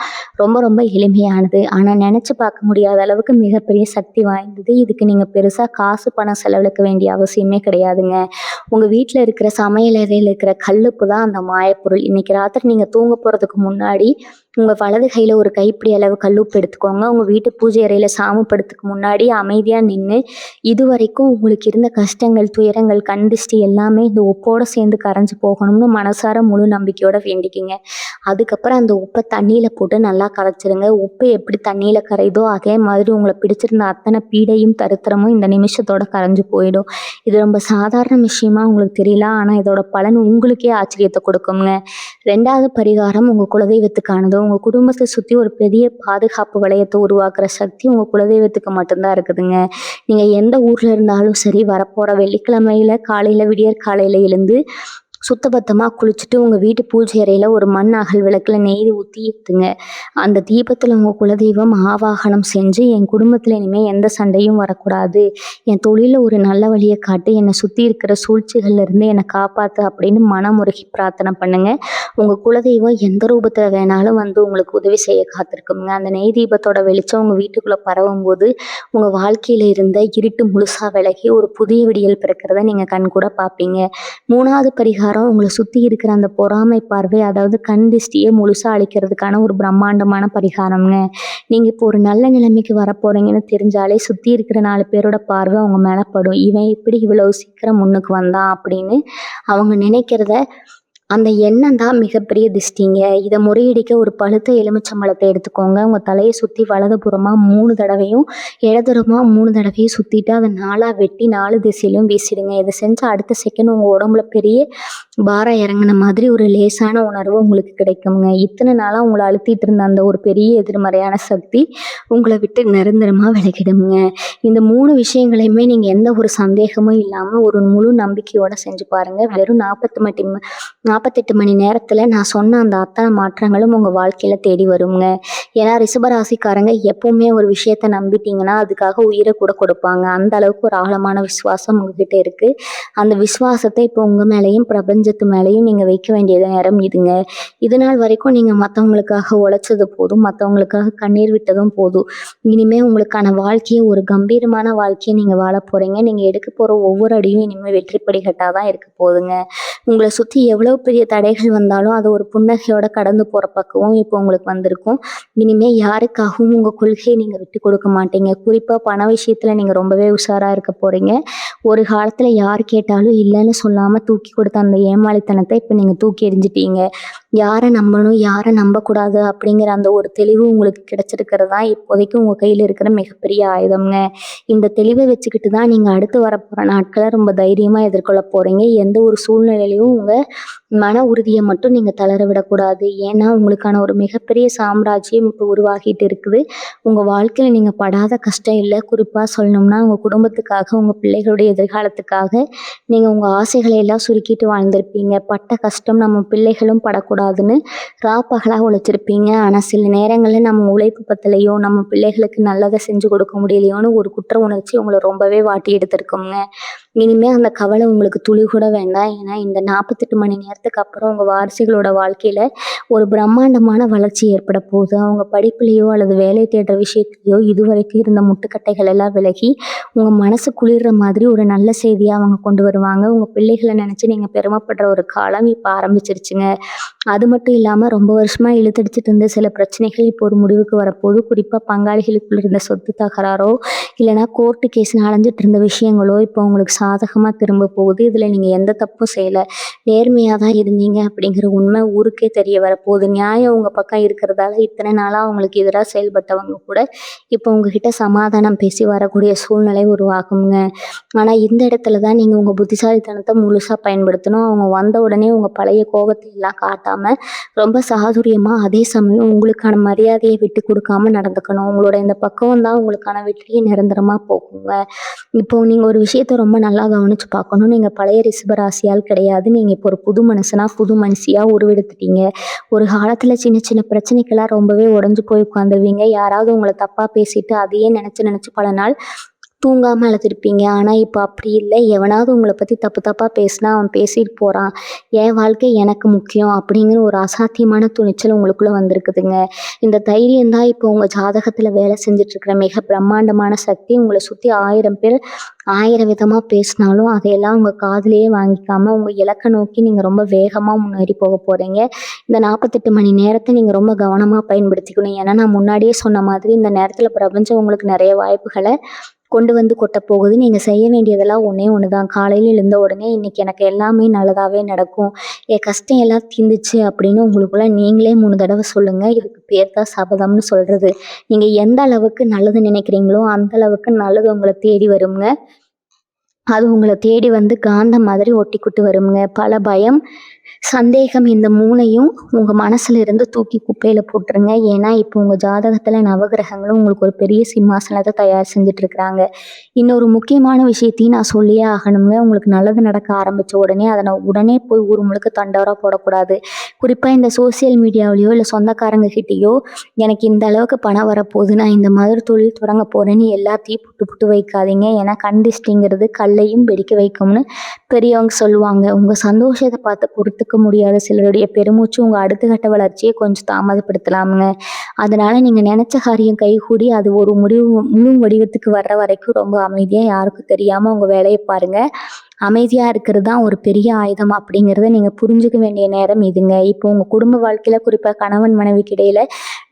ரொம்ப ரொம்ப எளிமையானது, ஆனால் நினச்சி பார்க்க முடியாத அளவுக்கு மிகப்பெரிய சக்தி வாய்ந்தது. இதுக்கு நீங்கள் பெருசாக காசு பணம் செலவழிக்க வேண்டிய அவசியமே கிடையாதுங்க. உங்கள் வீட்டில் இருக்கிற சமையல் அறையில் இருக்கிற கல்லுப்பு தான் அந்த மாயப்பொருள். இன்றைக்கி ராத்திரி நீங்கள் தூங்க போகிறதுக்கு முன்னாடி உங்கள் வலது கையில் ஒரு கைப்பிடி அளவு கல்லுப்பு எடுத்துக்கோங்க. உங்கள் வீட்டு பூஜை அறையில் சாமப்படுறதுக்கு முன்னாடி அமைதியாக நின்று இதுவரைக்கும் உங்களுக்கு இருந்த கஷ்டங்கள், துயரங்கள், கண் திஷ்டி எல்லாமே இந்த உப்போடு சேர்ந்து கரைஞ்சி போகணும்னு மனசார முழு நம்பிக்கையோடு வேண்டிக்கிங்க. அதுக்கப்புறம் அந்த உப்பை தண்ணியில் போட்டு நல்லா கரைச்சிருங்க. உப்பு எப்படி தண்ணியில் கரையுதோ அதே மாதிரி உங்களை பிடிச்சிருந்த அத்தனை பீடையும் தரித்திரமும் இந்த நிமிஷத்தோட கரைஞ்சி போயிடும். இது ரொம்ப சாதாரண விஷயமா உங்களுக்கு தெரியல, ஆனால் இதோட பலன் உங்களுக்கே ஆச்சரியத்தை கொடுக்குங்க. 2வது பரிகாரம் உங்கள் குலதெய்வத்துக்கானது. உங்கள் குடும்பத்தை சுற்றி ஒரு பெரிய பாதுகாப்பு வளையத்தை உருவாக்குற சக்தி உங்கள் குலதெய்வத்துக்கு மட்டும்தான் இருக்குதுங்க. நீங்கள் எந்த ஊரில் இருந்தாலும் சரி, வரப்போகிற வெள்ளிக்கிழமையில் காலையில் விடியற் காலையில் எழுந்து சுத்தபத்தமாக குளிச்சுட்டு உங்கள் வீட்டு பூஜை அறையில் ஒரு மண் அகல் விளக்கில் நெய் ஊற்றி ஏற்றுங்க. அந்த தீபத்தில் உங்கள் குலதெய்வம் ஆவாகனம் செஞ்சு, என் குடும்பத்தில் இனிமேல் எந்த சண்டையும் வரக்கூடாது, என் தொழிலில் ஒரு நல்ல வழியை காட்டு, என்னை சுற்றி இருக்கிற சூழ்ச்சிகள்லேருந்து என்னை காப்பாற்று அப்படின்னு மனமுருகி பிரார்த்தனை பண்ணுங்க. உங்கள் குலதெய்வம் எந்த ரூபத்தில் வேணாலும் வந்து உங்களுக்கு உதவி செய்ய காத்திருக்குங்க. அந்த நெய் தீபத்தோட வெளிச்சம் உங்கள் வீட்டுக்குள்ளே பரவும் போது உங்கள் வாழ்க்கையில் இருந்த இருட்டு முழுசாக விலகி ஒரு புதிய விடியல் பிறக்கிறத நீங்கள் கண்கூட பார்ப்பீங்க. 3வது பரிகாரம் உங்களை சுற்றி இருக்கிற அந்த பொறாமை பார்வை, அதாவது கண் திஷ்டியை முழுசாக அழிக்கிறதுக்கான ஒரு பிரம்மாண்டமான பரிகாரம்ங்க. நீங்கள் இப்போ ஒரு நல்ல நிலைமைக்கு வரப்போறீங்கன்னு தெரிஞ்சாலே சுற்றி இருக்கிற 4 பேரோட பார்வை அவங்க மேலே படும். இவன் எப்படி இவ்வளோ சீக்கிரம் முன்னுக்கு வந்தான் அப்படின்னு அவங்க நினைக்கிறத அந்த எண்ணம் தான் மிகப்பெரிய திஷ்டிங்க. இதை முறியடிக்க ஒரு பழுத்த எலுமிச்சம்பழத்தை எடுத்துக்கோங்க. உங்கள் தலையை சுற்றி வலதுபுறமாக 3 தடவையும் இடதுபுறமாக 3 தடவையும் சுற்றிட்டு அதை 4ஆக வெட்டி 4 திசையிலும் வீசிடுங்க. இதை செஞ்ச அடுத்த செகண்ட் உங்கள் உடம்புல பெரிய பாரம் இறங்கின மாதிரி ஒரு லேசான உணர்வு உங்களுக்கு கிடைக்குங்க. இத்தனை நாளாக உங்களை அழுத்திட்டு இருந்த அந்த ஒரு பெரிய எதிர்மறையான சக்தி உங்களை விட்டு நிரந்தரமாக விலகிடுங்க. இந்த 3 விஷயங்களையுமே நீங்கள் எந்த ஒரு சந்தேகமும் இல்லாமல் ஒரு முழு நம்பிக்கையோடு செஞ்சு பாருங்கள். வெறும் 48 மணி நேரத்தில் நான் சொன்ன அந்த அத்தனை மாற்றங்களும் உங்கள் வாழ்க்கையில் தேடி வருங்க. ஏன்னா ரிஷபராசிக்காரங்க எப்போவுமே ஒரு விஷயத்தை நம்பிட்டீங்கன்னா அதுக்காக உயிரை கூட கொடுப்பாங்க. அந்த அளவுக்கு ஒரு ஆழமான விசுவாசம் உங்ககிட்ட இருக்குது. அந்த விசுவாசத்தை இப்போ உங்கள் மேலேயும் பிரபஞ்சத்து மேலேயும் நீங்கள் வைக்க வேண்டிய நேரம் இதுங்க. இது நாள் வரைக்கும் நீங்கள் மற்றவங்களுக்காக உழைச்சது போதும், மற்றவங்களுக்காக கண்ணீர் விட்டதும் போதும். இனிமேல் உங்களுக்கான வாழ்க்கையை, ஒரு கம்பீரமான வாழ்க்கையை நீங்கள் வாழ போகிறீங்க. நீங்கள் எடுக்க போகிற ஒவ்வொரு அடியும் இனிமேல் வெற்றி படிக்கட்டாக தான் இருக்க போகுதுங்க. உங்களை சுற்றி எவ்வளோ பெரிய தடைகள் வந்தாலும் அதை ஒரு புன்னகையோட கடந்து போகிற பக்குவம் இப்போ உங்களுக்கு வந்திருக்கும். இனிமேல் யாருக்காகவும் உங்கள் கொள்கையை நீங்கள் விட்டு கொடுக்க மாட்டீங்க. குறிப்பாக பண விஷயத்தில் நீங்கள் ரொம்பவே உஷாராக இருக்க போகிறீங்க. ஒரு காலத்தில் யார் கேட்டாலும் இல்லைன்னு சொல்லாமல் தூக்கி கொடுத்த அந்த ஏமாளித்தனத்தை இப்போ நீங்கள் தூக்கி எறிஞ்சிட்டீங்க. யாரை நம்பணும், யாரை நம்பக்கூடாது அப்படிங்கிற அந்த ஒரு தெளிவு உங்களுக்கு கிடைச்சிருக்கிறது தான் இப்போதைக்கு உங்கள் கையில் இருக்கிற மிகப்பெரிய ஆயுதம்ங்க. இந்த தெளிவை வச்சுக்கிட்டு தான் நீங்கள் அடுத்து வரப்போகிற நாட்களை ரொம்ப தைரியமாக எதிர்கொள்ள போகிறீங்க. எந்த ஒரு சூழ்நிலையிலையும் உங்கள் மன உறுதியை மட்டும் நீங்கள் தளர விடக்கூடாது. ஏன்னா உங்களுக்கான ஒரு மிகப்பெரிய சாம்ராஜ்யம் இப்போ உருவாகிட்டு இருக்குது. உங்கள் வாழ்க்கையில் நீங்கள் படாத கஷ்டம் இல்லை. குறிப்பாக சொல்லணும்னா உங்கள் குடும்பத்துக்காக, உங்கள் பிள்ளைகளுடைய எதிர்காலத்துக்காக நீங்கள் உங்கள் ஆசைகளை எல்லாம் சுருக்கிட்டு வாழ்ந்திருப்பீங்க. பட்ட கஷ்டம் நம்ம பிள்ளைகளும் படக்கூடாதுன்னு ராப்பகலாக உழைச்சிருப்பீங்க. ஆனால் சில நேரங்களில் நம்ம உழைப்பு பத்தலையோ, நம்ம பிள்ளைகளுக்கு நல்லதை செஞ்சு கொடுக்க முடியலையோன்னு ஒரு குற்ற உணர்ச்சி உங்களை ரொம்பவே வாட்டி எடுத்திருக்கோங்க. இனிமேல் அந்த கவலை உங்களுக்கு துளி கூட வேண்டாம். ஏன்னா இந்த 48 மணி நேரத்துக்கு அப்புறம் உங்கள் வாரிசுகளோட வாழ்க்கையில் ஒரு பிரம்மாண்டமான வளர்ச்சி ஏற்பட போகுது. அவங்க படிப்புலேயோ அல்லது வேலை தேடுற விஷயத்துலையோ இதுவரைக்கும் இருந்த முட்டுக்கட்டைகள் எல்லாம் விலகி உங்கள் மனசு குளிர்ற மாதிரி ஒரு நல்ல செய்தியாக அவங்க கொண்டு வருவாங்க. உங்கள் பிள்ளைகளை நினச்சி நீங்கள் பெருமைப்பட ஏற்படுற ஒரு காலம் இப்போ ஆரம்பிச்சிருச்சுங்க. அது மட்டும் இல்லாமல் ரொம்ப வருஷமாக இழுத்தடிச்சிட்டு இருந்த சில பிரச்சனைகள் இப்போ ஒரு முடிவுக்கு வரப்போகுது. குறிப்பாக பங்காளிகளுக்குள்ள இருந்த சொத்து தகராறோ இல்லைனா கோர்ட்டு கேஸ்னு அலைஞ்சிட்டு இருந்த விஷயங்களோ இப்போ உங்களுக்கு சாதகமாக திரும்ப போகுது. இதில் நீங்கள் எந்த தப்பும் செய்யலை, நேர்மையாக தான் இருந்தீங்க அப்படிங்கிற உண்மை ஊருக்கே தெரிய வரப்போகுது. நியாயம் உங்கள் பக்கம் இருக்கிறதால இத்தனை நாளாக அவங்களுக்கு எதிராக செயல்பட்டவங்க கூட இப்போ உங்ககிட்ட சமாதானம் பேசி வரக்கூடிய சூழ்நிலை உருவாகுங்க. ஆனால் இந்த இடத்துல தான் நீங்கள் உங்கள் புத்திசாலித்தனத்தை முழுசாக பயன்படுத்தணும். அவங்க வந்த உடனே உங்கள் பழைய கோபத்தை எல்லாம் காட்டாமல் ரொம்ப சாதுரியமாக அதே சமயம் உங்களுக்கான மரியாதையை விட்டு கொடுக்காம நடந்துக்கணும். உங்களோட இந்த பக்குவம் தான் உங்களுக்கான வெற்றியை நிரந்தரமாக போக்குங்க. இப்போ நீங்கள் ஒரு விஷயத்த ரொம்ப நல்லா கவனித்து பார்க்கணும். நீங்கள் பழைய ரிஷபராசியால் கிடையாது. நீங்கள் இப்போ ஒரு புது மனுஷனா புது மனுஷியாக உருவெடுத்துட்டீங்க. ஒரு காலத்தில் சின்ன சின்ன பிரச்சனைக்கெல்லாம் ரொம்பவே உடஞ்சு போய் உட்காந்துருவீங்க. யாராவது உங்களை தப்பாக பேசிட்டு அதையே நினச்சி நினச்சி பல நாள் தூங்காமல் அழுதுருப்பீங்க. ஆனால் இப்போ அப்படி இல்லை. எவனாவது உங்களை பற்றி தப்பு தப்பாக பேசினா அவன் பேசிட்டு போகிறான், என் வாழ்க்கை எனக்கு முக்கியம் அப்படிங்கிற ஒரு அசாத்தியமான துணிச்சல் உங்களுக்குள்ளே வந்திருக்குதுங்க. இந்த தைரியம் தான் இப்போ உங்கள் ஜாதகத்தில் வேலை செஞ்சிட்ருக்கிற மிக பிரம்மாண்டமான சக்தி. உங்களை சுற்றி 1000 பேர் 1000 விதமாக பேசினாலும் அதையெல்லாம் உங்கள் காதுலேயே வாங்கிக்காமல் உங்கள் இலக்கை நோக்கி நீங்கள் ரொம்ப வேகமாக முன்னேறி போக போகிறீங்க. இந்த 48 மணி நேரத்தை நீங்கள் ரொம்ப கவனமாக பயன்படுத்திக்கணும். ஏன்னா நான் முன்னாடியே சொன்ன மாதிரி இந்த நேரத்தில் பிரபஞ்சம் உங்களுக்கு நிறைய வாய்ப்புகளை கொண்டு வந்து கொட்ட போகுது. நீங்கள் செய்ய வேண்டியதெல்லாம் ஒன்றே ஒன்று தான். காலையில் எழுந்த உடனே இன்றைக்கி எனக்கு எல்லாமே நல்லதாகவே நடக்கும், என் கஷ்டம் எல்லாம் தீர்ந்துச்சு அப்படின்னு உங்களுக்குள்ள நீங்களே 3 தடவை சொல்லுங்கள். இதுக்கு பேர் தான் சபதம்னு சொல்கிறது. நீங்கள் எந்த அளவுக்கு நல்லது நினைக்கிறீங்களோ அந்த அளவுக்கு நல்லது உங்களை தேடி வருங்க. அது உங்களை தேடி வந்து காந்தம் மாதிரி ஒட்டிக்கிட்டு வருங்க. பல பயம், சந்தேகம் இந்த 3ஐயும் உங்கள் மனசுல இருந்து தூக்கி குப்பையில் போட்டுருங்க. ஏன்னா இப்போ உங்கள் ஜாதகத்தில் நவகிரகங்களும் உங்களுக்கு ஒரு பெரிய சிம்மாசனத்தை தயார் செஞ்சிட்ருக்குறாங்க. இன்னொரு முக்கியமான விஷயத்தையும் நான் சொல்லியே ஆகணுங்க. உங்களுக்கு நல்லது நடக்க ஆரம்பித்த உடனே அதை நான் உடனே போய் ஊர் முழுக்க தண்டவராக போடக்கூடாது. குறிப்பாக இந்த சோசியல் மீடியாவிலையோ இல்லை சொந்தக்காரங்க கிட்டேயோ எனக்கு இந்த அளவுக்கு பணம் வரப்போகுது, நான் இந்த மாதிரி தொழில் தொடங்க போகிறேன்னு எல்லாத்தையும் புட்டு புட்டு வைக்காதீங்க. ஏன்னா கண்டிஸ்டிங்கிறது கல்லையும் வெடிக்க வைக்கும்னு பெரியவங்க சொல்லுவாங்க. உங்கள் சந்தோஷத்தை பார்த்து பொறுத்துக்க முடியாத சிலருடைய பெருமூச்சு உங்கள் அடுத்த கட்ட வளர்ச்சியை கொஞ்சம் தாமதப்படுத்தலாமுங்க. அதனால் நீங்கள் நினச்ச காரியம் கைகூடி அது ஒரு முழு வடிவத்துக்கு வர்ற வரைக்கும் ரொம்ப அமைதியாக யாருக்கும் தெரியாமல் உங்கள் வேலையை பாருங்கள். அமைதியாக இருக்கிறது தான் ஒரு பெரிய ஆயுதம் அப்படிங்கிறத நீங்கள் புரிஞ்சுக்க வேண்டிய நேரம் இதுங்க. இப்போ உங்கள் குடும்ப வாழ்க்கையில் குறிப்பாக கணவன் மனைவிக்கு இடையில்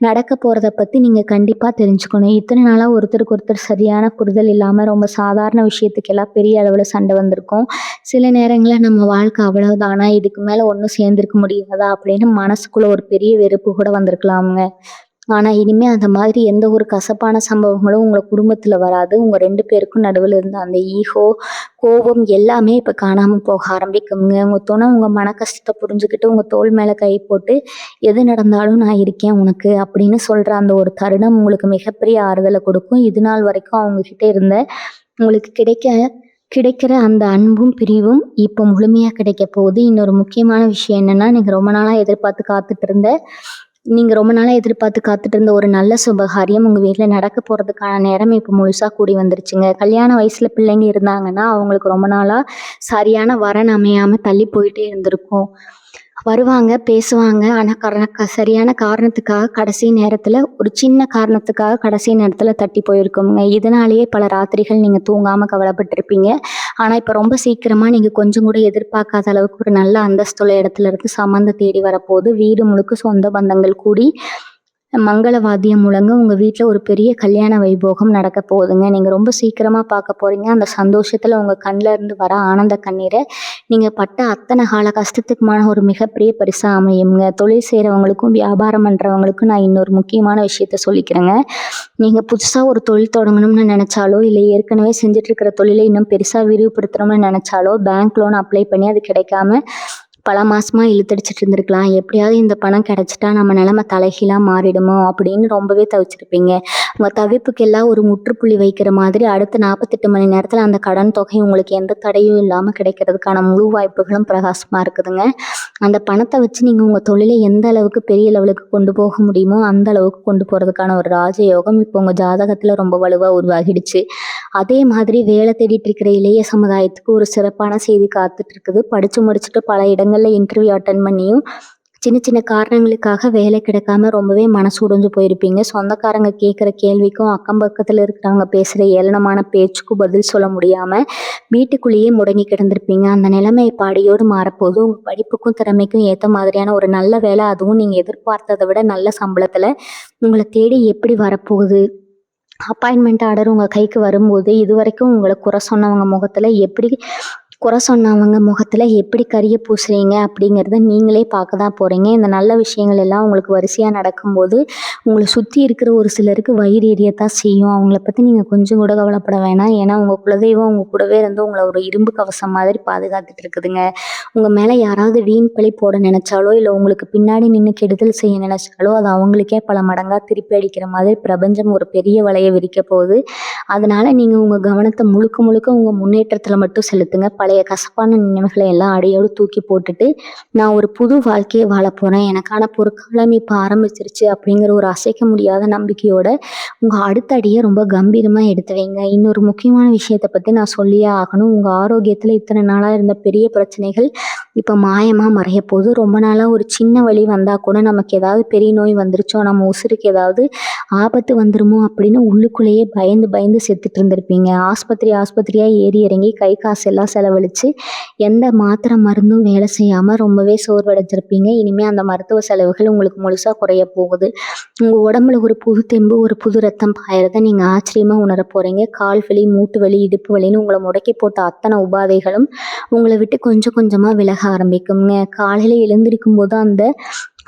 நடக்க போகிறத பற்றி நீங்கள் கண்டிப்பாக தெரிஞ்சுக்கணும். இத்தனை நாளாக ஒருத்தருக்கு ஒருத்தர் சரியான புரிதல் இல்லாமல் ரொம்ப சாதாரண விஷயத்துக்கெல்லாம் பெரிய அளவில் சண்டை வந்திருக்கும். சில நேரங்களில் நம்ம வாழ்க்கை அவ்வளவுதானா, இதுக்கு மேலே ஒன்றும் சேர்ந்துருக்க முடியாதா அப்படின்னு மனசுக்குள்ளே ஒரு பெரிய வெறுப்பு கூட வந்திருக்கலாமுங்க. ஆனால் இனிமேல் அந்த மாதிரி எந்த ஒரு கசப்பான சம்பவங்களும் உங்கள் குடும்பத்தில் வராது. உங்கள் 2 பேருக்கும் நடுவில் இருந்த அந்த ஈகோ, கோபம் எல்லாமே இப்போ காணாமல் போக ஆரம்பிக்குங்க. உங்கள் துணை உங்கள் மன கஷ்டத்தை புரிஞ்சுக்கிட்டு உங்கள் தோள் மேலே கை போட்டு எது நடந்தாலும் நான் இருக்கேன் உனக்கு அப்படின்னு சொல்கிற அந்த ஒரு தருணம் உங்களுக்கு மிகப்பெரிய ஆறுதலை கொடுக்கும். இது நாள் வரைக்கும் அவங்கக்கிட்ட இருந்த உங்களுக்கு கிடைக்கிற அந்த அன்பும் பிரிவும் இப்போ முழுமையாக கிடைக்க போகுது. இன்னொரு முக்கியமான விஷயம் என்னென்னா, நீங்கள் ரொம்ப நாளாக எதிர்பார்த்து காத்துட்டு இருந்த ஒரு நல்ல சுபகாரியம் உங்கள் வீட்டில் நடக்க போகிறதுக்கான நேரம் இப்போ முழுசாக கூடி வந்துருச்சுங்க. கல்யாண வயசில் பிள்ளைங்க இருந்தாங்கன்னா அவங்களுக்கு ரொம்ப நாளாக சரியான வரன் அமையாமல் தள்ளி போயிட்டே இருந்திருக்கும். வருவாங்க, பேசுவாங்க. ஆனால் சரியான காரணத்துக்காக கடைசி நேரத்தில் ஒரு சின்ன காரணத்துக்காக கடைசி நேரத்தில் தட்டி போயிருக்குங்க. இதனாலேயே பல ராத்திரிகள் நீங்கள் தூங்காமல் கவலைப்பட்டிருப்பீங்க. ஆனால் இப்போ ரொம்ப சீக்கிரமாக நீங்கள் கொஞ்சம் கூட எதிர்பார்க்காத அளவுக்கு ஒரு நல்ல அந்தஸ்துள்ள இடத்துல இருந்து சம்மந்தம் தேடி வரப்போகுது. வீடு முழுக்க சொந்த பந்தங்கள் கூடி மங்கள வாத்தியம் முழங்க உங்கள் வீட்டில் ஒரு பெரிய கல்யாண வைபோகம் நடக்க போகுதுங்க. நீங்கள் ரொம்ப சீக்கிரமாக பார்க்க போகிறீங்க. அந்த சந்தோஷத்தில் உங்கள் கண்ணில் இருந்து வர ஆனந்த கண்ணீரை நீங்கள் பட்ட அத்தனை கால கஷ்டத்துக்குமான ஒரு மிகப்பெரிய பரிசாக அமையுங்க. தொழில் செய்கிறவங்களுக்கும் வியாபாரம் பண்ணுறவங்களுக்கும் நான் இன்னொரு முக்கியமான விஷயத்த சொல்லிக்கிறேங்க. நீங்கள் புதுசாக ஒரு தொழில் தொடங்கணும்னு நினச்சாலோ இல்லை ஏற்கனவே செஞ்சிட்ருக்கிற தொழிலை இன்னும் பெருசாக விரிவுபடுத்தணும்னு நினச்சாலோ பேங்க் லோன் அப்ளை பண்ணி அது கிடைக்காம பல மாதமாக இழுத்தடிச்சிட்டு இருந்திருக்கலாம். எப்படியாவது இந்த பணம் கிடச்சிட்டா நம்ம நிலமை தலைகீழாக மாறிடுமோ அப்படின்னு ரொம்பவே தவிச்சிருப்பீங்க. உங்கள் தவிப்புக்கெல்லாம் ஒரு முற்றுப்புள்ளி வைக்கிற மாதிரி அடுத்த 48 மணி நேரத்தில் அந்த கடன் தொகை உங்களுக்கு எந்த தடையும் இல்லாமல் கிடைக்கிறதுக்கான முழு வாய்ப்புகளும் பிரகாசமாக இருக்குதுங்க. அந்த பணத்தை வச்சு நீங்கள் உங்கள் தொழிலை எந்த அளவுக்கு பெரிய லெவலுக்கு கொண்டு போக முடியுமோ அந்த அளவுக்கு கொண்டு போகிறதுக்கான ஒரு ராஜயோகம் இப்போ உங்கள் ஜாதகத்தில் ரொம்ப வலுவாக உருவாகிடுச்சு. அதே மாதிரி வேலை தேடிட்டு இருக்கிற இளைய சமுதாயத்துக்கு ஒரு சிறப்பான செய்தி காத்துட்டு இருக்குது. படித்து முடிச்சுட்டு பல இடங்களில் இன்டர்வியூ அட்டன் பண்ணியும் சின்ன சின்ன காரணங்களுக்காக வேலை கிடைக்காம ரொம்பவே மனசு உடைஞ்சு போயிருப்பீங்க. சொந்தக்காரங்க கேட்குற கேள்விக்கும், அக்கம் பக்கத்துல இருக்கிறவங்க பேசுற ஏளனமான பேச்சுக்கும் பதில் சொல்ல முடியாம வீட்டுக்குள்ளேயே முடங்கி கிடந்திருப்பீங்க. அந்த நிலைமை இப்ப அடியோடு மாறப்போகுது. உங்க படிப்புக்கும், திறமைக்கும் ஏத்த மாதிரியான ஒரு நல்ல வேலை, அதுவும் நீங்க எதிர்பார்த்தத விட நல்ல சம்பளத்துல உங்கள தேடி எப்படி வரப்போகுது? அப்பாயின்மெண்ட் ஆர்டர் உங்க கைக்கு வரும்போது, இதுவரைக்கும் உங்கள குறை சொன்னவங்க முகத்துல எப்படி கரிய பூசுறீங்க அப்படிங்கிறத நீங்களே பார்க்க தான் போறீங்க. இந்த நல்ல விஷயங்கள் எல்லாம் உங்களுக்கு வரிசையா நடக்கும்போது, உங்கள சுத்தி இருக்கிற ஒரு சிலருக்கு வயிறு எரியத்தான் செய்யும். அவங்கள பத்தி நீங்க கொஞ்சம் கூட கவலைப்பட வேணாம். ஏன்னா, உங்க குலதெய்வம் உங்க கூடவே இருந்து உங்கள ஒரு இரும்பு கவசம் மாதிரி பாதுகாத்துட்டு இருக்குதுங்க. உங்க மேல யாராவது வீண் பழி போட நினைச்சாலோ, இல்ல உங்களுக்கு பின்னாடி நின்னு கெடுதல் செய்ய நினைச்சாலோ, அது அவங்களுக்கே பல மடங்கா திருப்பி அடிக்கிற மாதிரி பிரபஞ்சம் ஒரு பெரிய வலைய விரிக்க போகுது. அதனால நீங்க உங்க கவனத்த முழுக்க முழுக்க உங்க முன்னேற்றத்துல மட்டும் செலுத்துங்க. பழைய கசப்பான நினைவுகளை எல்லாம் அடியோடு தூக்கி போட்டுட்டு, நான் ஒரு புது வாழ்க்கைய வாழப் போறேன். எனக்கான பொற்காலம் இப்ப ஆரம்பிச்சிருச்சு அப்படிங்கிற ஒரு அசைக்க முடியாத நம்பிக்கையோட உங்க அடுத்த அடிய ரொம்ப கம்பீரமா எடுத்து வைங்க. இன்னொரு முக்கியமான விஷயத்த பத்தி நான் சொல்லியே ஆகணும். உங்க ஆரோக்கியத்துல இத்தனை நாளா இருந்த பெரிய பிரச்சனைகள் இப்ப மாயமா மறையப் போகுது. ரொம்ப நாளா ஒரு சின்ன வலி வந்தா கூட நமக்கு ஏதாவது பெரிய நோய் வந்துருச்சோ, நம்ம உசுருக்கு ஏதாவது ஆபத்து வந்துருமோ அப்படின்னு உள்ளுக்குள்ளேயே பயந்து பயந்து செத்துட்டு இருந்திருப்பீங்க. ஆஸ்பத்திரியா ஏறி இறங்கி கை காசு எல்லாம் செலவழிச்சு எந்த மாத்திரை மருந்தும் வேலை செய்யாம ரொம்பவே சோர்வடைஞ்சிருப்பீங்க. இனிமே அந்த மருத்துவ செலவுகள் உங்களுக்கு முழுசா குறைய போகுது. உங்க உடம்புல ஒரு புது தெம்பு, ஒரு புது ரத்தம் பாயறத நீங்க ஆச்சரியமா உணரப் போறீங்க. கால் வலி, மூட்டு வலி, இடுப்பு வலின்னு உங்களை முடக்கி போட்ட அத்தனை உபாதைகளும் உங்களை விட்டு கொஞ்சம் கொஞ்சமா விலக ஆரம்பிக்குங்க. காலையில எழுந்திருக்கும் போது அந்த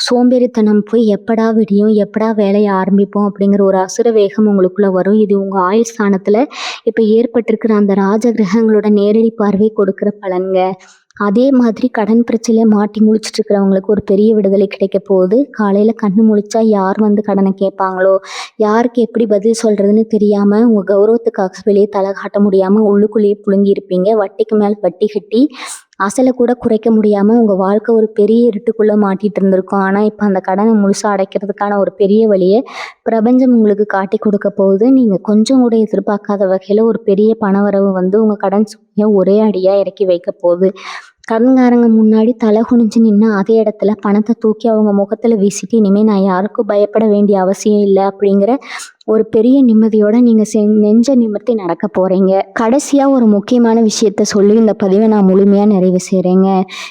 சோம்பேறித்தனம் போய் எப்படா விடியும், எப்படா வேலையை ஆரம்பிப்போம் அப்படிங்கிற ஒரு அசுர வேகம் உங்களுக்குள்ள வரும். இது உங்க ஆயுள் ஸ்தானத்துல இப்ப ஏற்பட்டிருக்கிற அந்த ராஜ கிரகங்களோட நேரடி பார்வை கொடுக்கிற பலன்க. அதே மாதிரி கடன் பிரச்சனையில மாட்டி முழிச்சிட்டு இருக்கிறவங்களுக்கு ஒரு பெரிய விடுதலை கிடைக்க போகுது. காலையில கண்ணு முழிச்சா யார் வந்து கடனை கேட்பாங்களோ, யாருக்கு எப்படி பதில் சொல்றதுன்னு தெரியாம உங்க கௌரவத்துக்காக வெளியே தலை காட்ட முடியாம உள்ளுக்குள்ளேயே புழுங்கி இருப்பீங்க. வட்டிக்கு மேல் வட்டி கட்டி அசலை கூட குறைக்க முடியாம உங்க வாழ்க்கை ஒரு பெரிய இருட்டுக்குள்ள மாட்டிட்டு இருந்திருக்கும். ஆனா இப்ப அந்த கடனை முழுசா அடைக்கிறதுக்கான ஒரு பெரிய வழியை பிரபஞ்சம் உங்களுக்கு காட்டி கொடுக்க போகுது. நீங்க கொஞ்சம் கூட எதிர்பார்க்காத வகையில ஒரு பெரிய பணவரவு வந்து உங்க கடன் சுமையை ஒரே அடியா இறக்கி வைக்க போகுது. கடன்காரங்க முன்னாடி தலை குனிஞ்சு நின்று அதே இடத்துல பணத்தை தூக்கி அவங்க முகத்துல வீசிட்டு, இனிமே நான் யாருக்கும் பயப்பட வேண்டிய அவசியம் இல்லை அப்படிங்கிற ஒரு பெரிய நிம்மதியோட நீங்க நெஞ்ச நிமிர்த்தி நடக்க போறீங்க. கடைசியா ஒரு முக்கியமான விஷயத்த சொல்லி இந்த பதிவை நான் முழுமையா நிறைவு செய்றேங்க.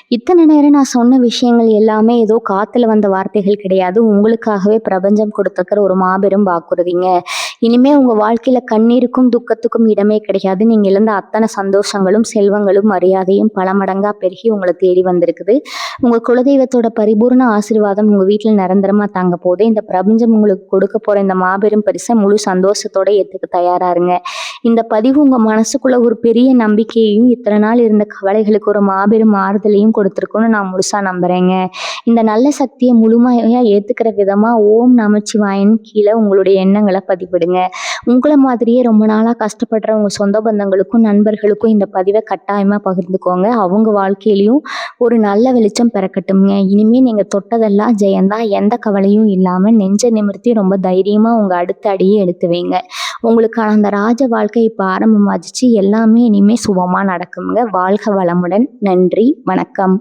இத்தனை நேரம் நான் சொன்ன விஷயங்கள் எல்லாமே ஏதோ காத்துல வந்த வார்த்தைகள் கிடையாது. உங்களுக்காகவே பிரபஞ்சம் கொடுத்துக்கிற ஒரு மாபெரும் வாக்குறுதிங்க. இனிமே உங்க வாழ்க்கையில கண்ணீருக்கும் துக்கத்துக்கும் இடமே கிடையாது. நீங்க இழந்த அத்தனை சந்தோஷங்களும், செல்வங்களும், மரியாதையும் பல மடங்கா பெருகி உங்களை தேடி வந்திருக்குது. உங்க குலதெய்வத்தோட பரிபூர்ண ஆசீர்வாதம் உங்க வீட்டுல நிரந்தரமா தங்க போது. இந்த பிரபஞ்சம் உங்களுக்கு கொடுக்க போற இந்த மாபெரும் பரிசை முழு சந்தோஷத்தோட ஏத்துக்க தயாரா இருங்க. இந்த பதிவு உங்க மனசுக்குள்ள ஒரு பெரிய நம்பிக்கையையும், இத்தனை நாள் இருந்த கவலைகளுக்கு ஒரு மாபெரும் ஆறுதலையும் கொடுத்துருக்குன்னு நான் முழுசா நம்புறேங்க. இந்த நல்ல சக்தியை முழுமையா ஏத்துக்கிற விதமா ஓம் நமச்சிவாயன்னு கீழே உங்களுடைய எண்ணங்களை பதிவிடுங்க. உங்களை மாதிரியே ரொம்ப நாளா கஷ்டப்படுற உங்க சொந்த பந்தங்களுக்கும், நண்பர்களுக்கும் இந்த பதிவை கட்டாயமா பகிர்ந்துக்கோங்க. அவங்க வாழ்க்கையிலையும் ஒரு நல்ல வெளிச்சம் பிறக்கட்டும்ங்க. இனிமே நீங்க தொட்டதெல்லாம் ஜெயந்தான். எந்த கவலையும் இல்லாம நெஞ்ச நிமிர்த்தி ரொம்ப தைரியமா உங்க அடுத்த அடியே எடுத்து வைங்க. உங்களுக்கான அந்த ராஜ வாழ்க்கை இப்ப ஆரம்பமாச்சு. எல்லாமே இனிமே சுபமா நடக்குங்க. வாழ்க வளமுடன். நன்றி, வணக்கம்.